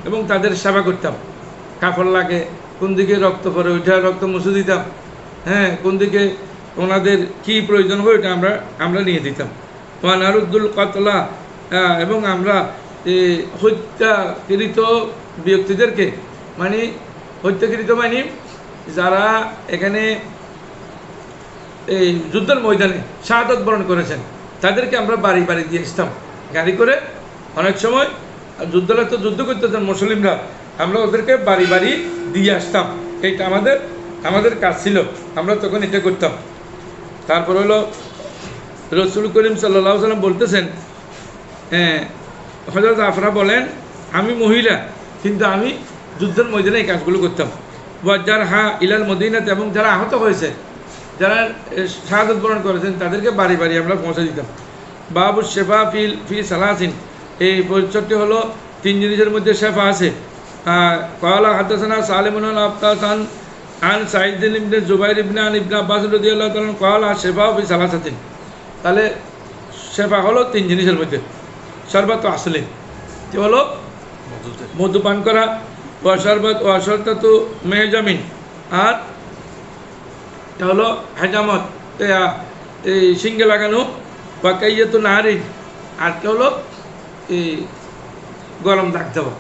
এবং তাদের সেবা করতাম। কাপড় লাগে, কোন দিকে রক্ত পড়ে ওইটা রক্ত মুছে দিতাম, হ্যাঁ, কোন দিকে ওনাদের কি প্রয়োজন হয় ওইটা আমরা নিয়ে দিতাম। ওয়ানারুদ্দুল কতলা, এবং আমরা হত্যাকৃত ব্যক্তিদেরকে, মানে হত্যাকৃত মানে যারা এখানে এই যুদ্ধের ময়দানে শাহাদত বরণ করেছেন তাদেরকে আমরা বাড়ি বাড়ি দিয়ে আসতাম গাড়ি করে। অনেক সময় যুদ্ধরা তো যুদ্ধ করতেছেন মুসলিমরা, আমরা ওদেরকে বাড়ি বাড়ি দিয়ে আসতাম। এইটা আমাদের কাজ ছিল, আমরা তখন এটা করতাম। তারপর হলো রসুল করিম সাল্লাল্লাহু আলাইহি সাল্লাম বলতেছেন, হযরত আফরা বলেন, আমি মহিলা কিন্তু আমি যুদ্ধের ময়দানে এই কাজগুলো করতাম। ওয়াজার হা ইলাল মদিনাতে, এবং যারা আহত হয়েছে, যারা শাহাদত বরণ করেছেন তাদেরকে বাড়ি বাড়ি আমরা পৌঁছে দিতাম। বাবু শেফা ফি সালাসিন, এই পরিচয়টি হলো 3 জিনিসের মধ্যে শেফা আছে। কওয়ালা হাদাসানা সালিমুন আল-আফতাসান আন সাঈদ ইবনে জুবাইর ইবনে আন ইবনে আব্বাস রাদিয়াল্লাহু তাআলা কওয়ালা শেফা ফি সালাসাতিন। তাহলে শেফা হলো 3 জিনিসের মধ্যে। শরবত আসলে কি হলো? মধু পান করা, ওয়া শরবত ওয়া শরতাতু মেহজামিন, আর এটা হলো হেজামত, এই সিঙ্গে লাগানো, বা কাইয়াতু নাহারিন, আর কি হলো এই গরম দাগ দেওয়া,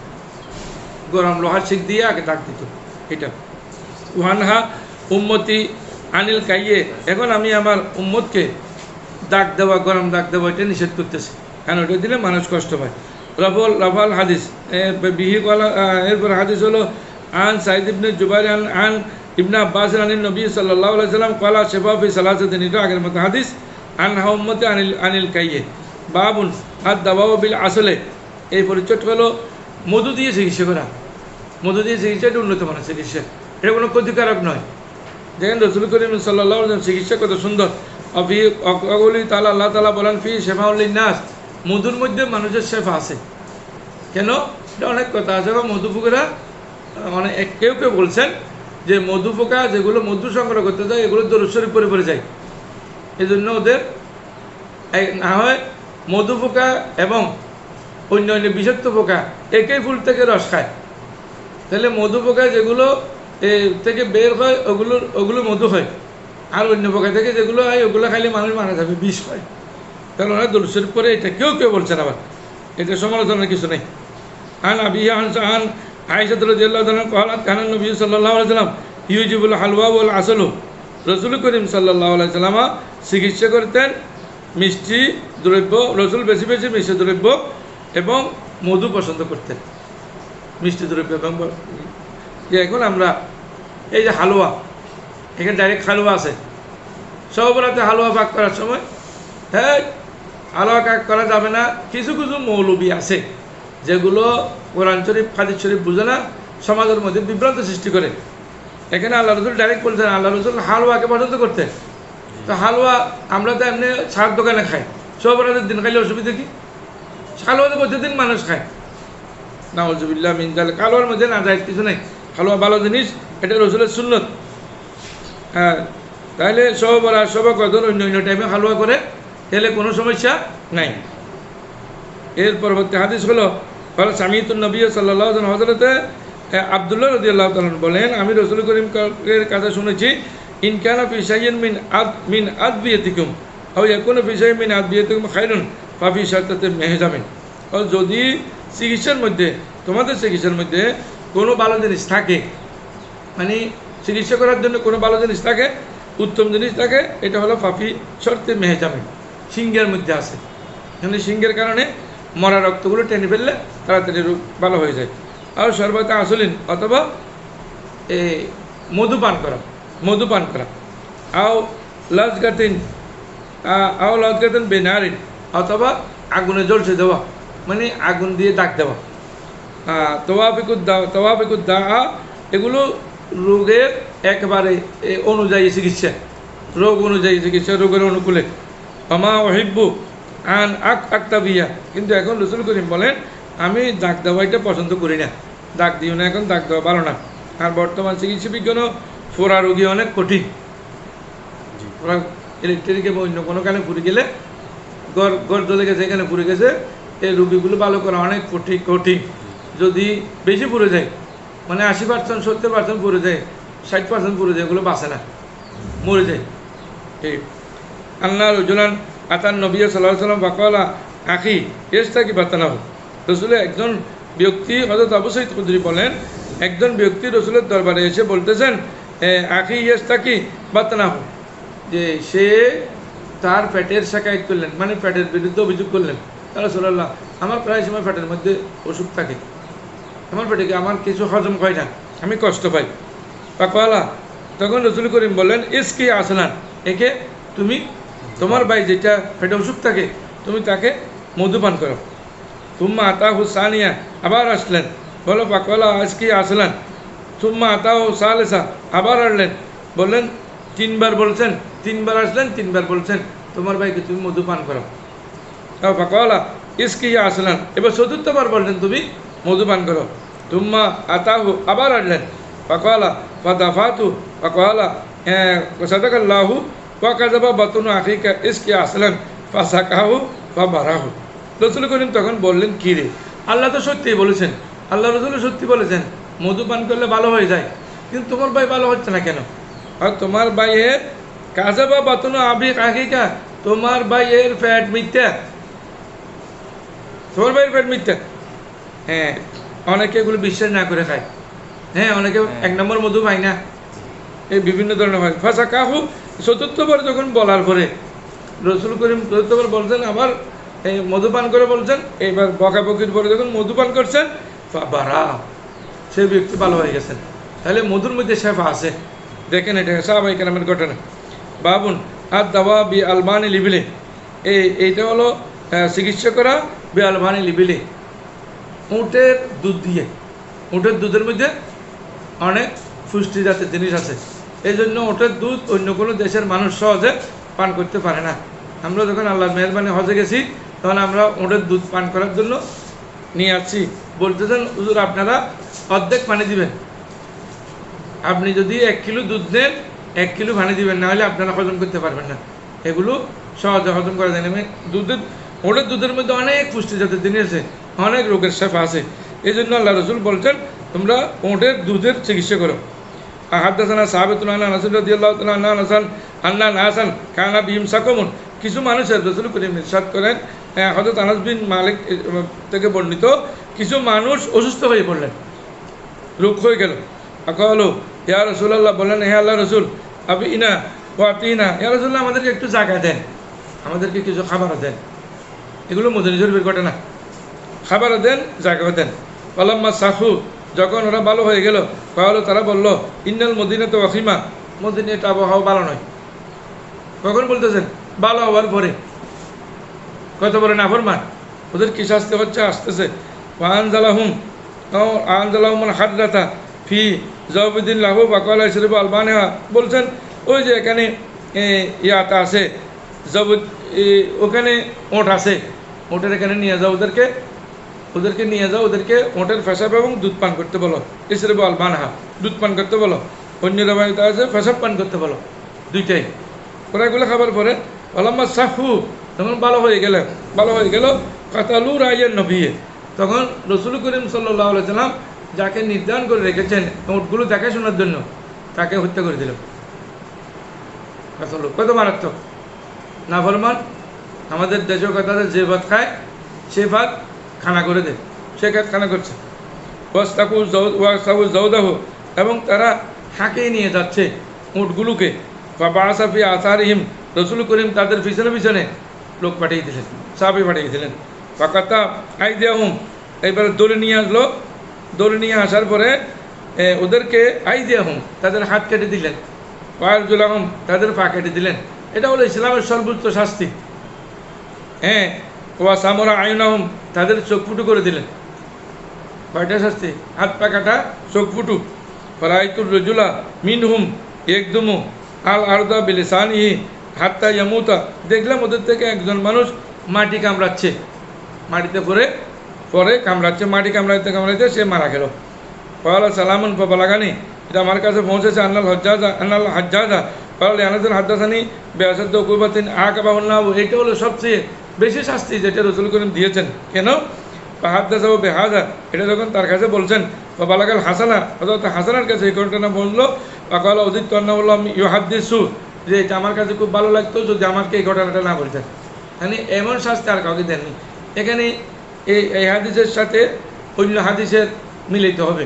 গরম লোহার শিক দিয়ে আগে দাগ দিত এটা। ওয়ানহা উম্মতি আনিল কাইয়ে, এখন আমি আমার উম্মতকে দাগ দেওয়া, গরম দাগ দেওয়া এটা নিষেধ করতেছি, কারণ ওটা দিলে মানুষ কষ্ট পায়। রফাল হাদিস, বিহি কলা, এরপর হাদিস হলো আন সাঈদ ইবনে জুবাইর আন ইবনে আব্বাস আনিন নবী সাল্লাল্লাহু আলাইহি সাল্লাম ক্বালা শিফা ফি সালাসাতিন, এটা আগের মতো হাদিস। আনহা উম্মতি আনিল কাইয়ে, বাবুন হাত দাবাও বিল আসলে, এই পরিচয়টা হলো মধু দিয়ে চিকিৎসা করা। মধু দিয়ে চিকিৎসা এটা উন্নত মানের চিকিৎসা, এটা কোনো ক্ষতিকারক নয়। দেখেন রসুল করিম সাল্লাল্লাহু আলাইহি ওয়াসাল্লাম চিকিৎসা কত সুন্দর। অফি অকলি তাআলা, আল্লাহ তাআলা বলেন, ফি শেফাউল লিন্নাস, মধুর মধ্যে মানুষের শেফা আছে। কেন? এটা অনেক কথা আছে। মধু পোকারা অনেক কেউ বলছেন যে মধু পোকা যেগুলো মধু সংগ্রহ করতে যায় এগুলো দরুদ শরীফ পড়ে পড়ে যায়, এই জন্য ওদের না হয় মধু পোকা এবং অন্য বিষাক্ত পোকা একই ফুল থেকে রস খায়। তাহলে মধু পোকা যেগুলো থেকে বের হয় ওগুলো মধু হয়, আর অন্য পোকা থেকে যেগুলো হয় ওগুলো খাইলে মানুষ মারা যাবে, বিষ হয়। তাহলে ওরা দরুদ শরীফ পড়ে, এটা কেউ বলছেন, আবার এটা সমালোচনার কিছু নেই। আন আবিহা আন আয়েশা রাদিয়াল্লাহু তাআলা ক্বালাত কানা নবী সাল্লাল্লাহু আলাইহি ওয়াসাল্লাম ইউজিবুল হালওয়া ওয়াল আসলু, রসুল করিম সাল্লাল্লাহু আলাইহি ওয়াসাল্লাম চিকিৎসা করতেন মিষ্টি দ্রব্য, রসুল বেশি বেশি মিষ্টি দ্রব্য এবং মধু পছন্দ করতেন, মিষ্টি দ্রব্য। এবং যে এখন আমরা এই যে হালুয়া, এখানে ডাইরেক্ট হালুয়া আছে, সব রাতে হালুয়া পাক করার সময়, হ্যাঁ হালুয়া পাক করা যাবে না, কিছু মৌলবী আছে যেগুলো কোরআন শরীফ হাদিস শরীফ বুঝে না, সমাজের মধ্যে বিভ্রান্ত সৃষ্টি করে। এখানে আল্লাহ রসুল ডাইরেক্ট বলছেন, আল্লাহ রসুল হালুয়াকে পছন্দ করতেন। তো হালুয়া আমরা তো এমনি সার দোকানে খাই, সব রাতের দিন খাইলে অসুবিধা কি? হালুয়া তো প্রতিদিন মানুষ খায়। নাউজুবিল্লাহ মিন যালিক, হালুয়ার মধ্যে না যায় কিছু নেই, হালুয়া ভালো জিনিস, এটা রসুলের সুন্নত। হ্যাঁ, তাহলে সব কজন অন্য টাইমে হালুয়া করে তাহলে কোনো সমস্যা নাই। এর পরবর্তী হাদিস হলো সামিতুন নবী সাল্লাল্লাহু আলাইহি ওয়াসাল্লাম, হযরতে আব্দুল্লাহ রাদিয়াল্লাহু তাআলা বলেন, আমি রাসূল করিমের কাছে শুনেছি, ইন কানা ফি শাইইন মিন আদবিয়াতিকুম আও ইয়াকুনা ফি শাইইন মিন আদবিয়াতিকুম খায়রুন ফাফি শারতাতি মেহজামিন, যদি চিকিৎসার মধ্যে, তোমাদের চিকিৎসার মধ্যে কোনো ভালো জিনিস থাকে, মানে চিকিৎসা করার জন্য কোনো ভালো জিনিস থাকে, উত্তম জিনিস থাকে, এটা হলো ফাফি শর্তে মেহজামিন, সিংহের মধ্যে আছে। এখানে সিংহের কারণে মরা রক্তগুলো টেনে ফেললে তাড়াতাড়ি রোগ ভালো হয়ে যায়। আর সর্বদা আসলিন, অথবা মধু পান করা, আও লজগাতিন বেনারিন, অথবা আগুনে জ্বলছে দেওয়া, মানে আগুন দিয়ে দাগ দেওয়া। তওয়াফিকুদ্দা, এগুলো রোগের একেবারে অনুযায়ী চিকিৎসা, রোগ অনুযায়ী চিকিৎসা, রোগের অনুকূলে। আমা ওহিব্বু আন আক্তাবিয়া, কিন্তু এখন রসুল করিম বলেন, আমি দাগ দেওয়াইটা পছন্দ করি না, দাগ দিও না, এখন দাগ দেওয়া ভালো না। আর বর্তমান চিকিৎসা বিজ্ঞানও ফোড়া রোগী অনেক কঠিন, ইলেকট্রিকে অন্য কোনো কানে পুড়ে গেলে, গড় জ্বলে গেছে, এখানে পুড়ে গেছে, এই রোগীগুলো ভালো করা অনেক কঠিন। যদি বেশি পুড়ে যায়, মানে 80% 70% পুড়ে যায়, 60% পুড়ে যায়, এগুলো বাঁচে না, মরে যায়। ঠিক আল্লাহ রজুলান আতান নবী সাল্লাহ সাল্লাম বাকালা আখি এসটা কি বাতানা হোক। রসুলের একজন ব্যক্তি হযরত আবু সাঈদ খুদরি বলেন, একজন ব্যক্তি রসুলের দরবারে এসে বলতেছেন, আখি এসটা কি বাতানা হোক, যে সে তার পেটের শাকায়ত করলেন, মানে পেটের বিরুদ্ধে অভিযোগ করলেন। তা রাসূলুল্লাহ, আমার প্রায় সময় পেটের মধ্যে অসুখ থাকে, আমার পেটে আমার কিছু হজম হয় না, আমি কষ্ট পাই। পাকওয়ালা তখন রসুল করিম বললেন, ইসকি আসলান, একে তুমি তোমার ভাই যেটা পেটে অসুখ থাকে তুমি তাকে মধুপান করো। তুম্মা আতা হুসানিয়া, আবার আসলেন, বলো পাকওয়ালা আজকি আসলান। তুম্মা আতা হু সালেসা, আবার আসলেন, বললেন তিনবার বলছেন, তিনবার আসলেন, তিনবার বলছেন তোমার ভাইকে তুমি মধুপান করো। পাকওয়ালা ইসকি আসলান, এবার চতুর্থবার বললেন তুমি মধুপান করো। তুম্মা আতাহু, আবার আসলেন, পাকওয়ালা ফাদাফাতু, পাকওয়ালা সাদাকাল্লাহু ওয়া কাযাবা বাতুনু আখিকা ইসকি আসলান ফাসাকাহু ফাবারাহু। রাসূল করিম তখন বললেন, কি রে, আল্লাহ তো সত্যিই বলেছেন, আল্লাহ রসুল সত্যি বলেছেন মধুপান করলে ভালো হয়ে যায়, কিন্তু তোমার ভাই ভালো হচ্ছে না কেন? আর তোমার ভাইয়ের কাযাবা বাতুনু আখিকা, তোমার ভাইয়ের ফ্যাট মিথ্যা, তোমার ভাইয়ের পেট মিথ্যা। হ্যাঁ, অনেকে এগুলো বিশ্বাস না করে খায়। হ্যাঁ, অনেকে এক নম্বর মধু পায় না, এই বিভিন্ন ধরনের হয়। ফাঁসা কাহু, চতুর্থবার যখন বলার পরে রসুল করিম চতুর্থবার বলছেন, আবার এই মধুপান করে বলছেন, এইবার বকাবকির পরে যখন মধুপান করছেন, বারা, সে ব্যক্তি ভালো হয়ে গেছেন। তাহলে মধুর মধ্যে শেফা আছে। দেখেন এটা সাহাবায়ে কেরামের ঘটনা। বাবুন আর দাওয়া বি আলবানি লিবিলে, এইটা হলো চিকিৎসা করা বি আলবানি লিবিলে, উটের দুধ দিয়ে। উটের দুধের মধ্যে অনেক পুষ্টি জাতের জিনিস আছে, এই জন্য উটের দুধ অন্য কোনো দেশের মানুষ সহজে পান করতে পারে না। আমরা যখন আল্লাহর মেহরবানি হজে গেছি, তখন আমরা উটের দুধ পান করার জন্য নিয়ে আসছি। বলতেছেন, হুজুর আপনারা অর্ধেক পানি দিবেন, আপনি যদি 1 কিলো দুধ নেন 1 কিলো পানি দিবেন, না হলে আপনারা হজম করতে পারবেন না, এগুলো সহজে হজম করা যায় না। দুধের উটের দুধের মধ্যে অনেক পুষ্টি জাতের জিনিস আছে, অনেক রোগের শেফা আছে, এই জন্য আল্লাহ রসুল বলছেন তোমরা উটের দুধের চিকিৎসা করো। হাদ্দাসানা সাহাবাতুন আনা রাসূল রাদিয়াল্লাহু তাআলা আনহু হাসান আন্না নাসান কানা বিহিম সাকামুন, কিছু মানুষের রসুল করিম ইরশাদ করেন, হযরত আনাস বিন মালিক থেকে বর্ণিত, কিছু মানুষ অসুস্থ হয়ে পড়লেন, রোগ হয়ে গেল। আকালু ইয়া রাসূলুল্লাহ, বললেন হে আল্লাহ রসুল, আবি ইনা ওয়াতিনা, ইয়া রাসূলুল্লাহ আমাদেরকে একটু জায়গা দেন, আমাদেরকে কিছু খাবারও দেন। এগুলো মদিনা শরীফের ঘটনা, খাবারও দেন, জায়গাও দেন। ওয়ালাম্মা সাহু, যখন ওরা ভালো হয়ে গেল, তাহলে তারা বলল, ইন্নাল মদিনা তো ওয়াখিমা, মদিনাটা আবহাওয়া ভালো নয়। কখন বলতেছেন? ভালো হওয়ার পরে। কত বড় নাফরমান, ওদের কি শাস্তি হচ্ছে, আসতেছে। আনজালাহুম হাদরাতা ফি জওবিদিন লাহু বাকালা শরীফ আলবানিহা, বলছেন ওই যে এখানে ইয়াটা আছে, ওখানে ওঁট আছে, ওঁটের এখানে নিয়ে যাও, ওদেরকে নিয়ে যাও, ওদেরকে ওঁটের পেশাব এবং দুধ পান করতে বলো। ইসরিব আল বানহা, দুধ পান করতে বলো। অন্য রবায়িত আছে পেশাব পান করতে বলো, দুইটাই। ওরা এগুলো খাবার পরে আলাম্মা সাহু, তখন ভালো হয়ে গেল কাতালু রায়ের নবিয়ে, তখন রসুল করিম সাল্লাল্লাহু আলাইহি সাল্লাম যাকে নির্ধারণ করে রেখেছেন ওঁটগুলো দেখাশোনার জন্য, তাকে হত্যা করে দিল। কত মারাত্মক নাফরমান। আমাদের দেশের কথা, যে ভাত খায় সে ভাত খানা করে দেয়, সে খানা করছে। ওয়াস্তাকু জৌদাহ, এবং তারা হাঁকিয়ে নিয়ে যাচ্ছে উটগুলোকে। বাসাফি আসারিহিম, রসুল করিম তাদের পিছনে পিছনে লোক পাঠিয়ে দিলেন, সাহাবী পাঠিয়ে দিলেন। ফাকাতা আইদিয়াহুম, এইবার দৌড়ে নিয়ে আসলো। দৌড়ে নিয়ে আসার পরে ওদেরকে আইদিয়াহুম, তাদের হাত কেটে দিলেন। ওয়ারজুলাহুম, তাদের পা কেটে দিলেন। এটা হলো ইসলামের সর্বোচ্চ শাস্তি। হ্যাঁ, ওয়া সামরা আইনাহুম, তাদের চোখ ফুটু করে দিলেন। কয়টা শাস্তি? হাত পা কাটা, চোখ ফুটু। ফরাইতুর রজুলা মিনহুম একদমু আল আরদা বিলিসানিহি হাত্তা ইয়ামুতা, দেখলাম ওদের থেকে একজন মানুষ মাটি কামড়াচ্ছে, মাটিতে পরে কামড়াচ্ছে, মাটি কামড়াইতে সে মারা গেল। পয়লা সালামুন বালাগানি, এটা আমার কাছে পৌঁছেছে। আন্নাল হাজ্জাজা পয়লা আনাসুল হাদ্দাসানি বেআসাদ উকুবাতিন আকাবাহুল্লাহ, এটা হলো সবচেয়ে বেশি শাস্তি যেটা রসুল করিম দিয়েছেন। কেন? ফাহাদ্দাসাহু বিহাযা, এটা যখন তার কাছে বলছেন, বা বালাগাল হাসানা, হযরত হাসানের কাছে এই ঘটনা বললো, বা ক্বালা উযিদতু আন্নাহু লাম ইউহাদ্দিসু, যে এটা আমার কাছে খুব ভালো লাগতো যদি আমাকে এই ঘটনাটা না বলতেন। মানে এমন শাস্তি আর কাউকে দেননি। এখানে এই হাদিসের সাথে অন্য হাদিসের মিলিত হবে।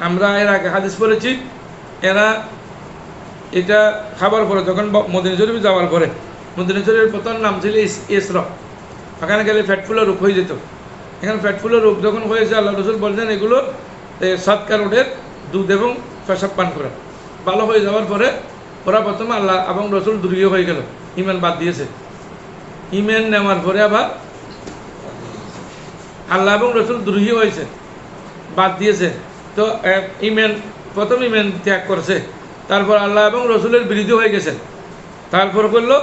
আমরা এর আগে হাদিস পড়েছি, এরা এটা খাবার পরে যখন মদিনা শরীফ যাওয়ার পরে, মদিনা শরীফের প্রথম নাম ছিল ইসরা, ওখানে গেলে ফ্যাটফুলের রোগ হয়ে যেত। এখানে ফ্যাটফুলের রোগ যখন হয়েছে, আল্লাহ রসুল বলছেন এগুলো সৎকার ওঠের দুধ এবং পেশাব পান করে। ভালো হয়ে যাওয়ার পরে ওরা প্রথমে আল্লাহ এবং রসুল দুর্গীয় হয়ে গেল, ইমান বাদ দিয়েছে। ইমান নেওয়ার পরে আবার আল্লাহ এবং রসুল দ্রোহী হয়েছে, বাদ দিয়েছে। তো ইমান প্রথম ইমান ত্যাগ করছে, তারপর আল্লাহ এবং রসুলের বিরোধী হয়ে গেছে। তারপর করলো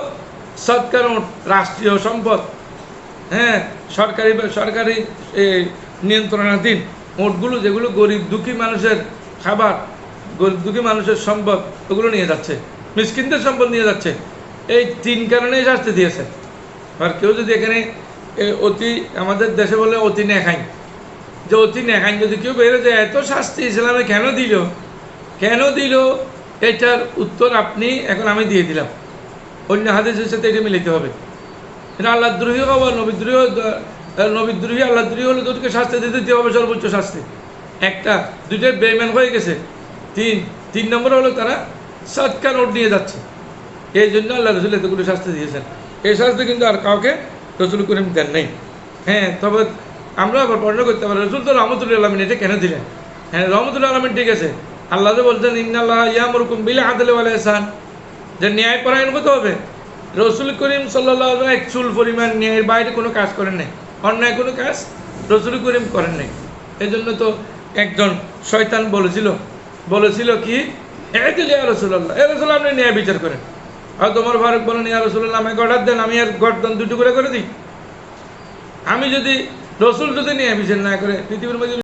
সৎকার রাষ্ট্রীয় সম্পদ, হ্যাঁ, সরকারি নিয়ন্ত্রণাধীন ওটগুলো, যেগুলো গরিব দুঃখী মানুষের খাবার, গরিব দুঃখী মানুষের সম্পদ, ওগুলো নিয়ে যাচ্ছে, মিসকিনদের সম্পদ নিয়ে যাচ্ছে। এই তিন কারণেই শাস্তি দিয়েছে। আর কেউ যদি এখানে অতি, আমাদের দেশে বলে অতি নেখাই, যে অতি নেখাই যদি কেউ বেরো যায়, এত শাস্তি ইসলামে কেন দিল, এটার উত্তর আপনি এখন আমি দিয়ে দিলাম। অন্য হাদিসের সাথে এটা মিলিতে হবে। এটা আল্লাহ দ্রোহী হওয়া, নবীদ্রোহী আল্লাহ দ্রোহী হলে তোদেরকে শাস্তি দিতে হবে, সর্বোচ্চ শাস্তি। একটা, দুইটাই বেঈমান হয়ে গেছে। তিন নম্বর হলো তারা সৎকা নোট নিয়ে যাচ্ছে। এই জন্য আল্লাহ রসুল এতগুলো শাস্তি দিয়েছেন। এই শাস্তি কিন্তু আর কাউকে রসুল করিম দেন নাই। হ্যাঁ, তবে আমরা আবার বর্ণনা করতে পারি রসুল তো রহমতুল আলমিন এটা কেন দিলেন। হ্যাঁ, রহমতুল আলমিন ঠিক আছে, আল্লাহ তো বলছেন ইন্নাল্লাহ ইয়ামুরুকুম বিল আদলি ওয়াল ইহসান, যে ন্যায় পরায়ণ হতে হবে। রসুল করিম সাল্লাল্লাহু আলাইহি ওয়া সাল্লাম এক চুল পরিমাণ ন্যায়ের বাইরে কোনো কাজ করেন নাই, অন্যায় কোনো কাজ রসুল করিম করেন নাই। এই জন্য তো একজন শয়তান বলেছিল কি, ইয়া রাসূলুল্লাহ, এ রাসূল আপনি ন্যায় বিচার করেন। আর তোমার ফারুক বলেন, ইয়া রাসূলুল্লাহ আমাকে অর্ডার দেন, আমি আর গর্দন দুটো করে দিই। আমি যদি রসুল যদি ন্যায় বিচার না করে পৃথিবীর মধ্যে